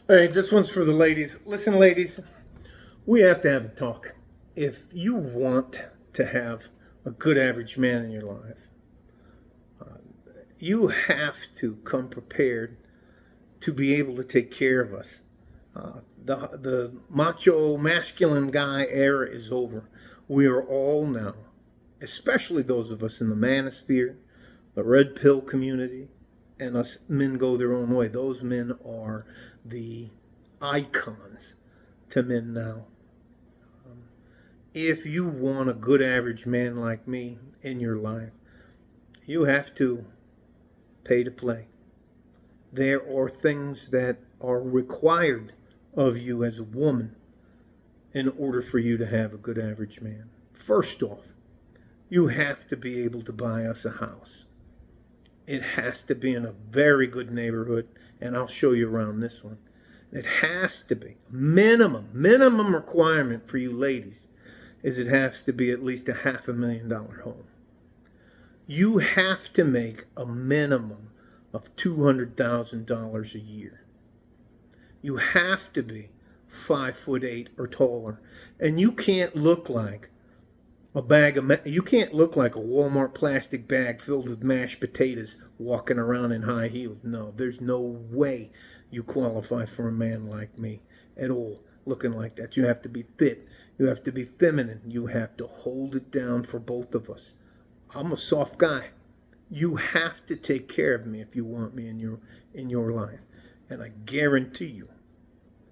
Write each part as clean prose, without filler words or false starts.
All right, this one's for the ladies. Listen, ladies, we have to have a talk. If you want to have a good average man in your life, uh, you have to come prepared to be able to take care of us. The macho masculine guy era is over. We are all now, especially those of us in the manosphere, the red pill community, and us men go their own way. Those men are the icons to men now. Um, if you want a good average man like me in your life, you have to pay to play. There are things that are required of you as a woman in order for you to have a good average man. First off, you have to be able to buy us a house. It has to be in a very good neighborhood, and I'll show you around this one. It has to be minimum requirement for you ladies is it has to be at least a $500,000 home. You have to make a minimum of $200,000 a year. You have to be 5'8" or taller, and you can't look like you can't look like a Walmart plastic bag filled with mashed potatoes walking around in high heels. No, there's no way you qualify for a man like me at all looking like that. You have to be fit. You have to be feminine. You have to hold it down for both of us. I'm a soft guy. You have to take care of me if you want me in your life. And I guarantee you,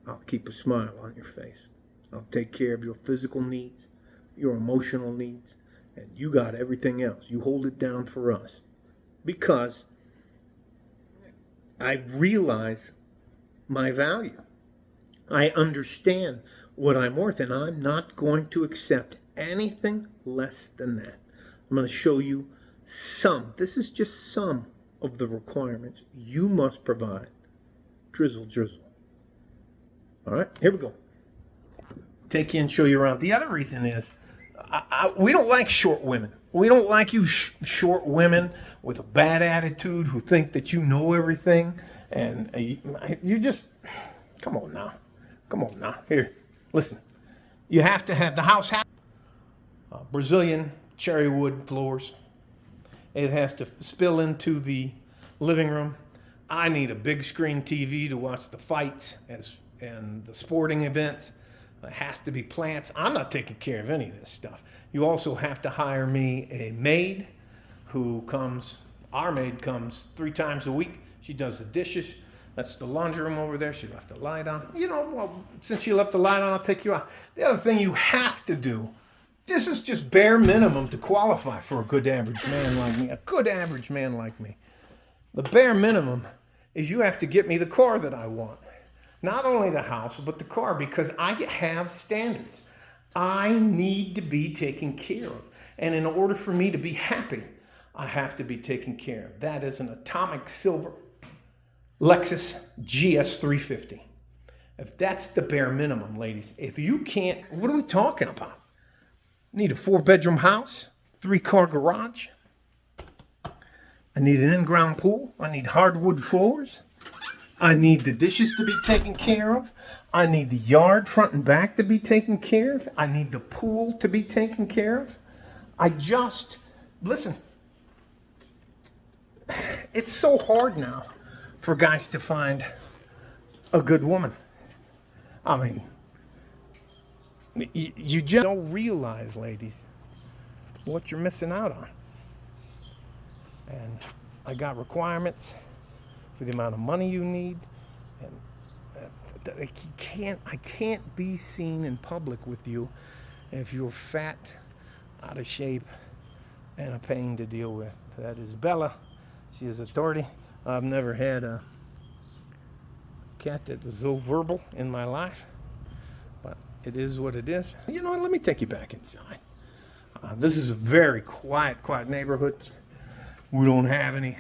I'll keep a smile on your face. I'll take care of your physical needs, your emotional needs, and you got everything else. You hold it down for us. Because I realize my value. I understand what I'm worth, and I'm not going to accept anything less than that. I'm going to show you this is just some of the requirements you must provide. Drizzle, drizzle. All right, here we go. Take you and show you around. The other reason is we don't like short women. We don't like you short women with a bad attitude who think that you know everything. And you just, come on now. Come on now. Here, listen. You have to have the house Brazilian cherry wood floors. It has to spill into the living room. I need a big screen TV to watch the fights and the sporting events. It has to be plants. I'm not taking care of any of this stuff. You also have to hire me a maid our maid comes 3 times a week. She does the dishes. That's the laundry room over there. She left the light on. Well, since she left the light on, I'll take you out. The other thing you have to do, this is just bare minimum to qualify for a good average man like me. A good average man like me. The bare minimum is you have to get me the car that I want. Not only the house, but the car, because I have standards. I need to be taken care of. And in order for me to be happy, I have to be taken care of. That is an atomic silver Lexus GS 350. If that's the bare minimum, ladies, if you can't, what are we talking about? Need a 4-bedroom house, 3-car garage. I need an in-ground pool. I need hardwood floors. I need the dishes to be taken care of. I need the yard front and back to be taken care of. I need the pool to be taken care of. Listen, it's so hard now for guys to find a good woman. I mean, you just don't realize, ladies, what you're missing out on. And I got requirements for the amount of money you need, and I can't be seen in public with you if you're fat, out of shape, and a pain to deal with. That is Bella. She is authority. I've never had a cat that was so verbal in my life, but it is what it is. You know what? Let me take you back inside. This is a very quiet neighborhood. We don't have any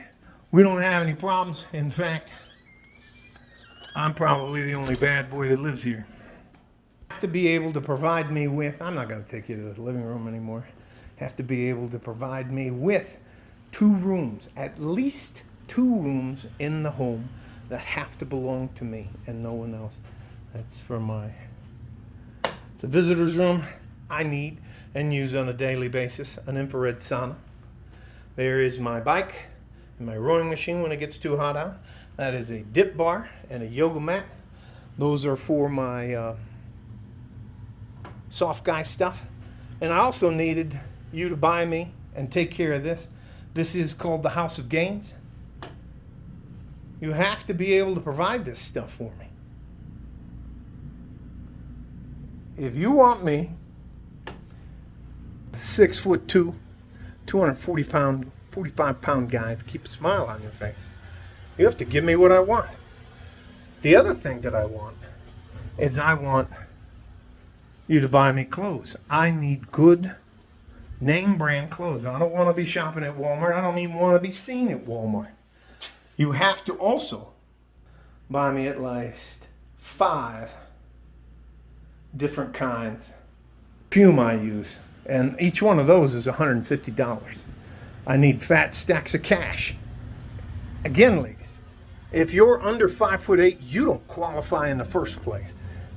problems. In fact, I'm probably the only bad boy that lives here. You have to be able to provide me with, I'm not going to take you to the living room anymore. Have to be able to provide me with 2 rooms, at least 2 rooms in the home that have to belong to me and no one else. That's for it's a visitor's room. I need and use on a daily basis an infrared sauna. There is my bike and my rowing machine when it gets too hot out. That is a dip bar and a yoga mat. Those are for my soft guy stuff. And I also needed you to buy me and take care of this. This is called the House of Gains. You have to be able to provide this stuff for me. If you want me, 6'2", 45 pound guy to keep a smile on your face, you have to give me what I want. The other thing that I want is I want you to buy me clothes. I need good name brand clothes. I don't want to be shopping at Walmart. I don't even want to be seen at Walmart. You have to also buy me at least 5 different kinds of perfume I use. And each one of those is $150. I need fat stacks of cash. Again, ladies, if you're under 5'8", you don't qualify in the first place.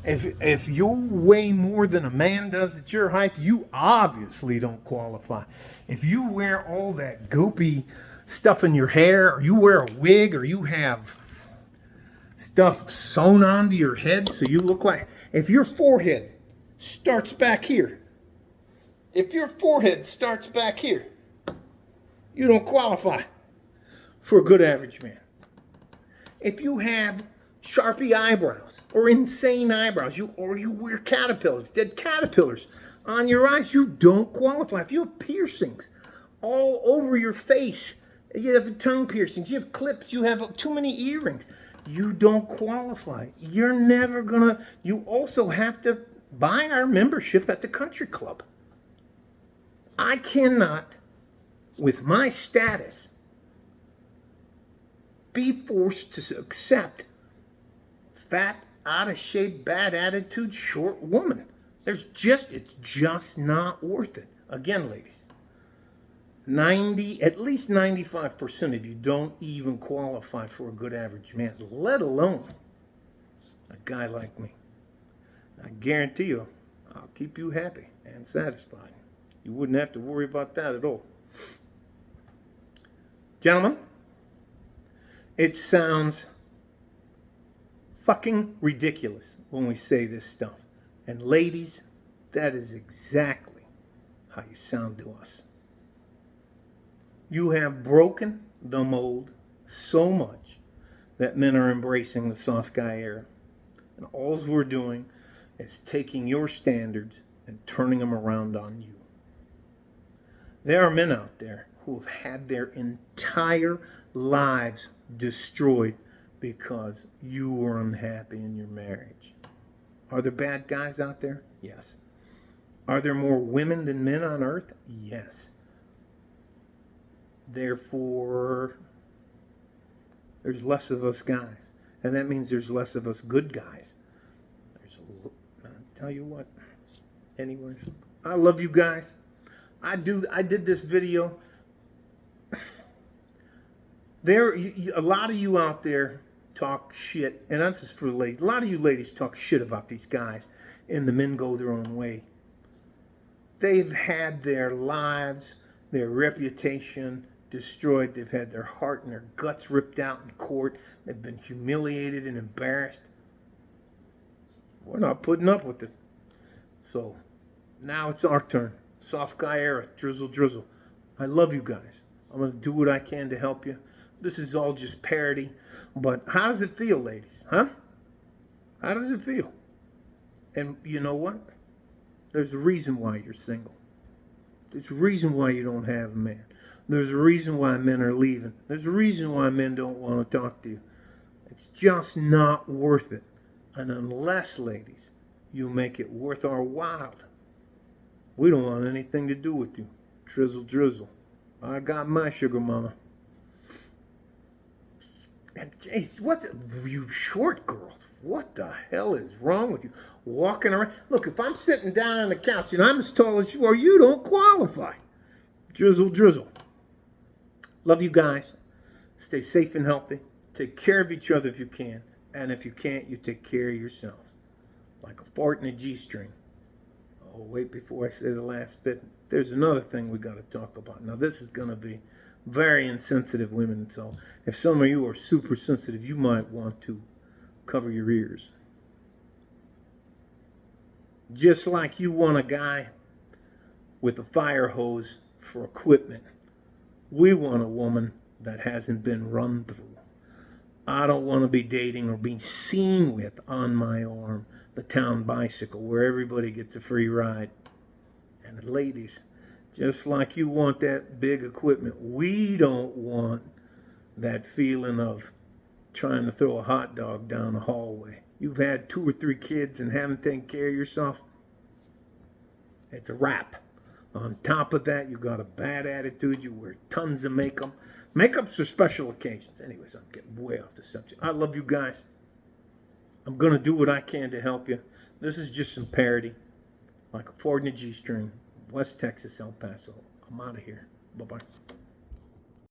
If you weigh more than a man does at your height, you obviously don't qualify. If you wear all that goopy stuff in your hair, or you wear a wig, or you have stuff sewn onto your head so you look like, if your forehead starts back here, you don't qualify for a good average man. If you have Sharpie eyebrows or insane eyebrows, or you wear caterpillars, dead caterpillars on your eyes, you don't qualify. If you have piercings all over your face, you have tongue piercings, you have clips, you have too many earrings, you don't qualify. You're never gonna. You also have to buy our membership at the country club. I cannot, with my status, be forced to accept fat, out of shape, bad attitude, short woman. It's just not worth it. Again, ladies, at least 95% of you don't even qualify for a good average man, let alone a guy like me. I guarantee you, I'll keep you happy and satisfied. You wouldn't have to worry about that at all. Gentlemen, it sounds fucking ridiculous when we say this stuff. And ladies, that is exactly how you sound to us. You have broken the mold so much that men are embracing the soft guy era. And all we're doing is taking your standards and turning them around on you. There are men out there who have had their entire lives destroyed because you were unhappy in your marriage. Are there bad guys out there? Yes. Are there more women than men on earth? Yes. Therefore, there's less of us guys. And that means there's less of us good guys. I'll tell you what. Anyways, I love you guys. I did this video. A lot of you out there talk shit, and that's just for the ladies. A lot of you ladies talk shit about these guys, and the men go their own way. They've had their lives, their reputation destroyed. They've had their heart and their guts ripped out in court. They've been humiliated and embarrassed. We're not putting up with it. So now it's our turn. Soft guy era, drizzle, drizzle. I love you guys. I'm going to do what I can to help you. This is all just parody. But how does it feel, ladies? Huh? How does it feel? And you know what? There's a reason why you're single. There's a reason why you don't have a man. There's a reason why men are leaving. There's a reason why men don't want to talk to you. It's just not worth it. And unless, ladies, you make it worth our while, we don't want anything to do with you. Drizzle, drizzle. I got my sugar mama. And geez, you short girls, what the hell is wrong with you? Walking around. Look, if I'm sitting down on the couch and I'm as tall as you are, you don't qualify. Drizzle, drizzle. Love you guys. Stay safe and healthy. Take care of each other if you can. And if you can't, you take care of yourself. Like a fart in a G-string. Oh, wait, before I say the last bit, there's another thing we got to talk about. Now, this is going to be very insensitive, women. So if some of you are super sensitive, you might want to cover your ears. Just like you want a guy with a fire hose for equipment, we want a woman that hasn't been run through. I don't want to be dating or being seen with on my arm the town bicycle where everybody gets a free ride. And ladies, just like you want that big equipment, we don't want that feeling of trying to throw a hot dog down the hallway. You've had 2 or 3 kids and haven't taken care of yourself, it's a wrap. On top of that, you got a bad attitude. You wear tons of makeup. Makeup's for special occasions. Anyways, I'm getting way off the subject. I love you guys. I'm going to do what I can to help you. This is just some parody. Like a Ford and a G-string. West Texas, El Paso. I'm out of here. Bye-bye.